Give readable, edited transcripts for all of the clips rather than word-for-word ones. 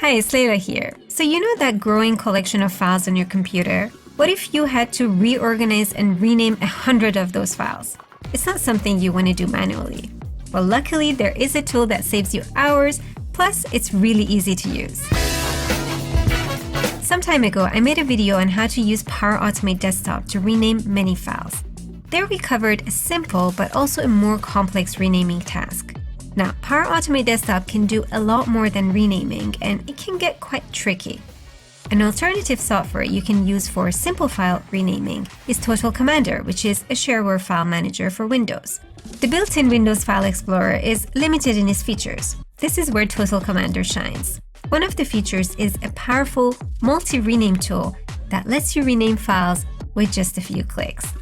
Hi, it's Leila here. So you know that growing collection of files on your computer? What if you had to reorganize and rename 100 of those files? It's not something you want to do manually. Well, luckily, there is a tool that saves you hours, plus it's really easy to use. Some time ago, I made a video on how to use Power Automate Desktop to rename many files. There we covered a simple but also a more complex renaming task. Now, Power Automate Desktop can do a lot more than renaming, and it can get quite tricky. An alternative software you can use for simple file renaming is Total Commander, which is a shareware file manager for Windows. The built-in Windows File Explorer is limited in its features. This is where Total Commander shines. One of the features is a powerful multi-rename tool that lets you rename files with just a few clicks.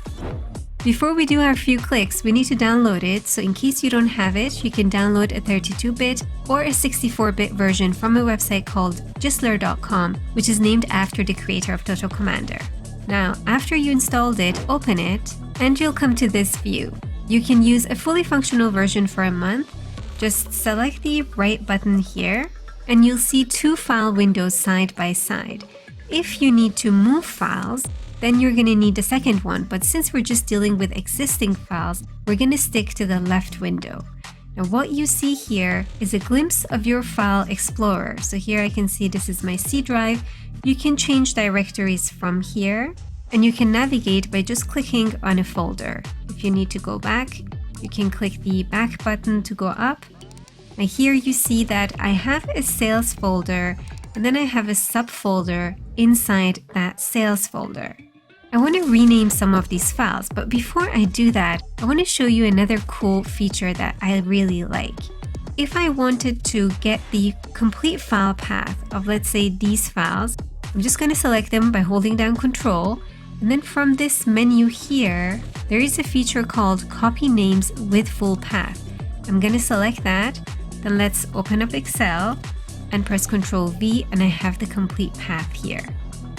Before we do our few clicks, we need to download it, so in case you don't have it, you can download a 32-bit or a 64-bit version from a website called Gistler.com, which is named after the creator of Total Commander. Now, after you installed it, open it, and you'll come to this view. You can use a fully functional version for a month. Just select the right button here, and you'll see two file windows side by side. If you need to move files, then you're going to need the second one, but since we're just dealing with existing files, we're going to stick to the left window. Now what you see here is a glimpse of your file explorer. So here I can see this is my C drive. You can change directories from here, and you can navigate by just clicking on a folder. If you need to go back, you can click the back button to go up. Now here you see that I have a sales folder, and then I have a subfolder inside that sales folder. I want to rename some of these files, but before I do that, I want to show you another cool feature that I really like. If I wanted to get the complete file path of, let's say, these files, I'm just going to select them by holding down Control, and then from this menu here, there is a feature called Copy Names with Full Path. I'm going to select that, then let's open up Excel and press Ctrl V, and I have the complete path here.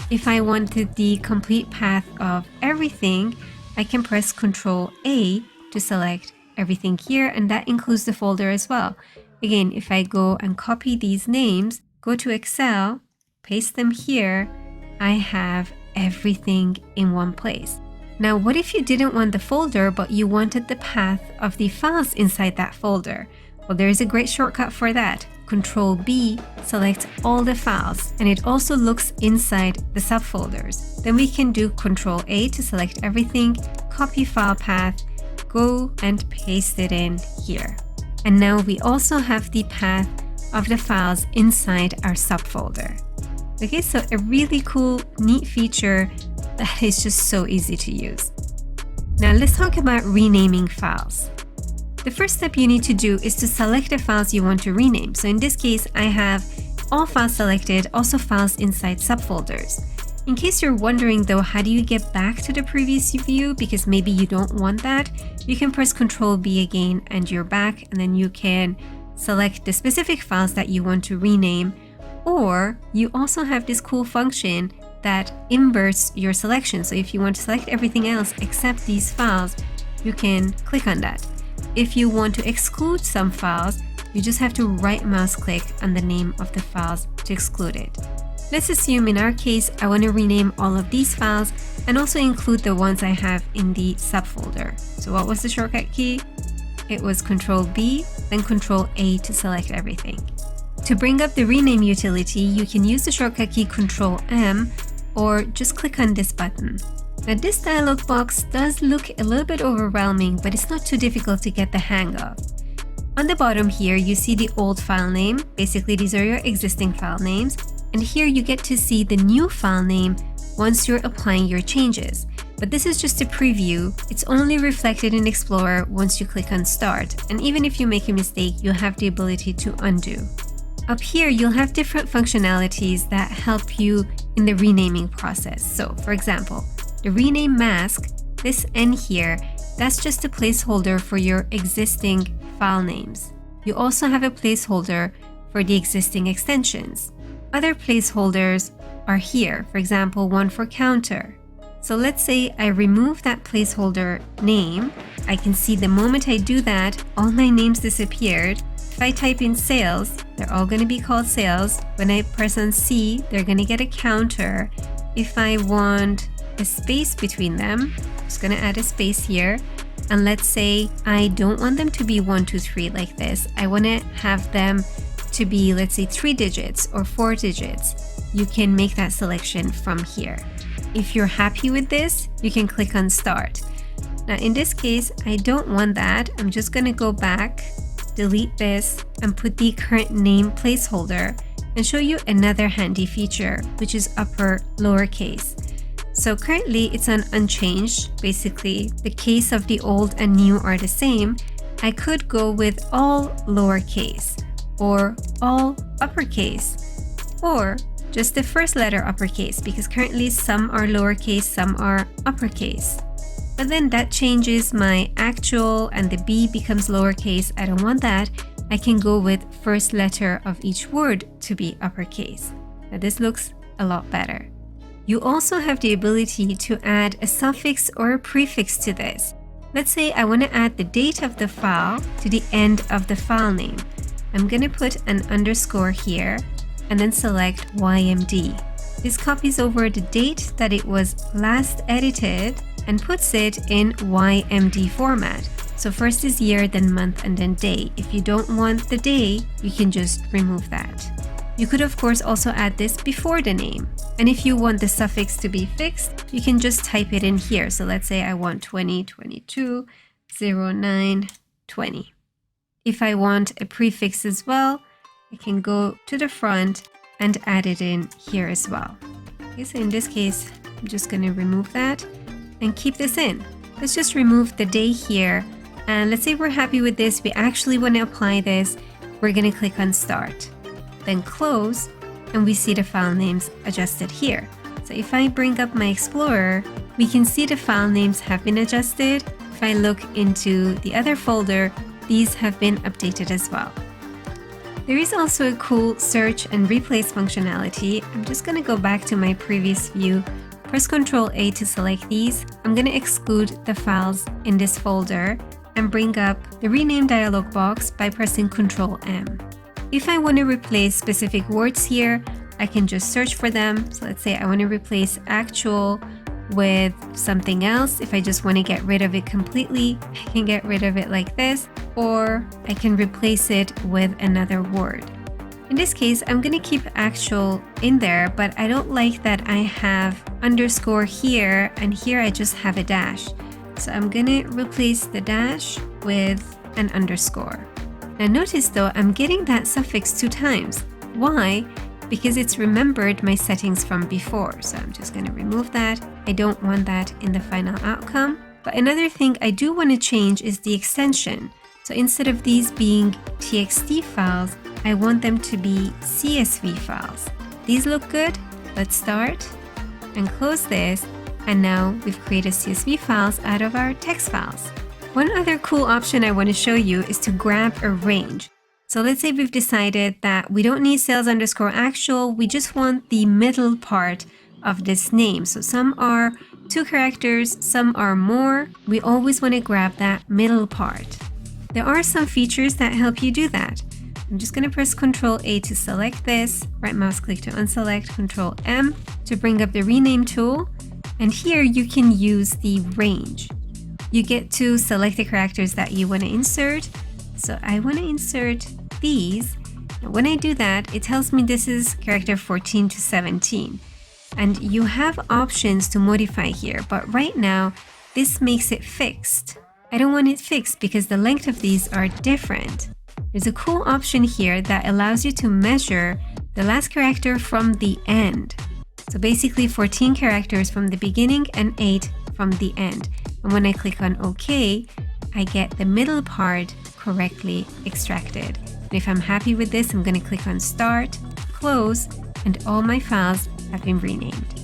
If I wanted the complete path of everything, I can press Ctrl A to select everything here, and that includes the folder as well. Again, if I go and copy these names, go to Excel, paste them here, I have everything in one place. Now, what if you didn't want the folder, but you wanted the path of the files inside that folder? Well, there is a great shortcut for that. Ctrl B selects all the files, and it also looks inside the subfolders. Then we can do Ctrl A to select everything, copy file path, go and paste it in here. And now we also have the path of the files inside our subfolder. Okay, so a really cool, neat feature that is just so easy to use. Now let's talk about renaming files. The first step you need to do is to select the files you want to rename. So in this case, I have all files selected, also files inside subfolders. In case you're wondering though, how do you get back to the previous view because maybe you don't want that, you can press Ctrl B again and you're back, and then you can select the specific files that you want to rename, or you also have this cool function that inverts your selection. So if you want to select everything else except these files, you can click on that. If you want to exclude some files, you just have to right mouse click on the name of the files to exclude it. Let's assume in our case, I want to rename all of these files and also include the ones I have in the subfolder. So what was the shortcut key? It was Ctrl B, then Ctrl A to select everything. To bring up the rename utility, you can use the shortcut key Ctrl M or just click on this button. Now this dialog box does look a little bit overwhelming, but it's not too difficult to get the hang of. On the bottom here, you see the old file name. Basically, these are your existing file names. And here you get to see the new file name once you're applying your changes. But this is just a preview. It's only reflected in Explorer once you click on Start. And even if you make a mistake, you have the ability to undo. Up here, you'll have different functionalities that help you in the renaming process. So for example, the rename mask, this N here, that's just a placeholder for your existing file names. You also have a placeholder for the existing extensions. Other placeholders are here, for example, one for counter. So let's say I remove that placeholder name. I can see the moment I do that, all my names disappeared. If I type in sales, they're all going to be called sales. When I press on C, they're going to get a counter. If I want a space between them, I'm just going to add a space here. And let's say I don't want them to be 1, 2, 3 like this. I want to have them to be, let's say, 3 digits or 4 digits. You can make that selection from here. If you're happy with this, you can click on Start. Now in this case, I don't want that. I'm just going to go back, delete this, and put the current name placeholder and show you another handy feature, which is upper lowercase. So currently it's on unchanged. Basically, the case of the old and new are the same. I could go with all lowercase or all uppercase or just the first letter uppercase, because currently some are lowercase, some are uppercase. But then that changes my actual and the B becomes lowercase. I don't want that. I can go with first letter of each word to be uppercase. Now this looks a lot better. You also have the ability to add a suffix or a prefix to this. Let's say I want to add the date of the file to the end of the file name. I'm going to put an underscore here and then select YMD. This copies over the date that it was last edited and puts it in YMD format. So first is year, then month, and then day. If you don't want the day, you can just remove that. You could of course also add this before the name. And if you want the suffix to be fixed, you can just type it in here. So let's say I want 2022 09 20. If I want a prefix as well, I can go to the front and add it in here as well. Okay, so in this case, I'm just going to remove that and keep this in. Let's just remove the day here. And let's say we're happy with this. We actually want to apply this. We're going to click on Start, then Close, and we see the file names adjusted here. So if I bring up my Explorer, we can see the file names have been adjusted. If I look into the other folder, these have been updated as well. There is also a cool search and replace functionality. I'm just going to go back to my previous view, press Ctrl A to select these. I'm going to exclude the files in this folder and bring up the rename dialog box by pressing Ctrl M. If I want to replace specific words here, I can just search for them. So let's say I want to replace actual with something else. If I just want to get rid of it completely, I can get rid of it like this, or I can replace it with another word. In this case, I'm going to keep actual in there, but I don't like that I have underscore here and here I just have a dash. So I'm going to replace the dash with an underscore. Now notice though, I'm getting that suffix 2 times. Why? Because it's remembered my settings from before. So I'm just going to remove that. I don't want that in the final outcome. But another thing I do want to change is the extension. So instead of these being TXT files, I want them to be CSV files. These look good. Let's start and close this. And now we've created CSV files out of our text files. One other cool option I want to show you is to grab a range. So let's say we've decided that we don't need sales underscore actual. We just want the middle part of this name. So some are 2 characters, some are more. We always want to grab that middle part. There are some features that help you do that. I'm just going to press Ctrl A to select this, right mouse click to unselect, Ctrl M to bring up the rename tool. And here you can use the range. You get to select the characters that you want to insert. So I want to insert these. And when I do that, it tells me this is character 14 to 17. And you have options to modify here, but right now this makes it fixed. I don't want it fixed because the length of these are different. There's a cool option here that allows you to measure the last character from the end. So basically 14 characters from the beginning and 8 from the end. And when I click on OK, I get the middle part correctly extracted. And if I'm happy with this, I'm going to click on Start, Close, and all my files have been renamed.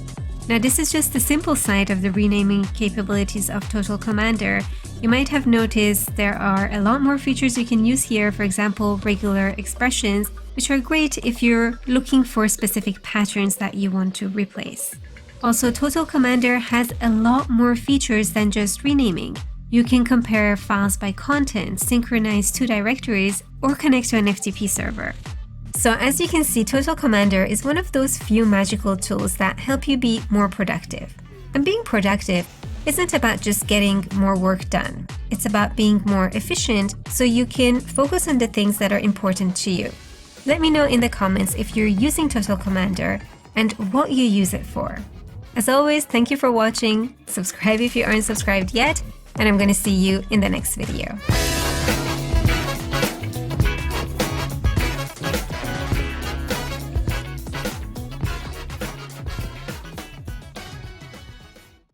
Now this is just the simple side of the renaming capabilities of Total Commander. You might have noticed there are a lot more features you can use here, for example, regular expressions, which are great if you're looking for specific patterns that you want to replace. Also, Total Commander has a lot more features than just renaming. You can compare files by content, synchronize two directories, or connect to an FTP server. So as you can see, Total Commander is one of those few magical tools that help you be more productive. And being productive isn't about just getting more work done. It's about being more efficient so you can focus on the things that are important to you. Let me know in the comments if you're using Total Commander and what you use it for. As always, thank you for watching. Subscribe if you aren't subscribed yet, and I'm going to see you in the next video.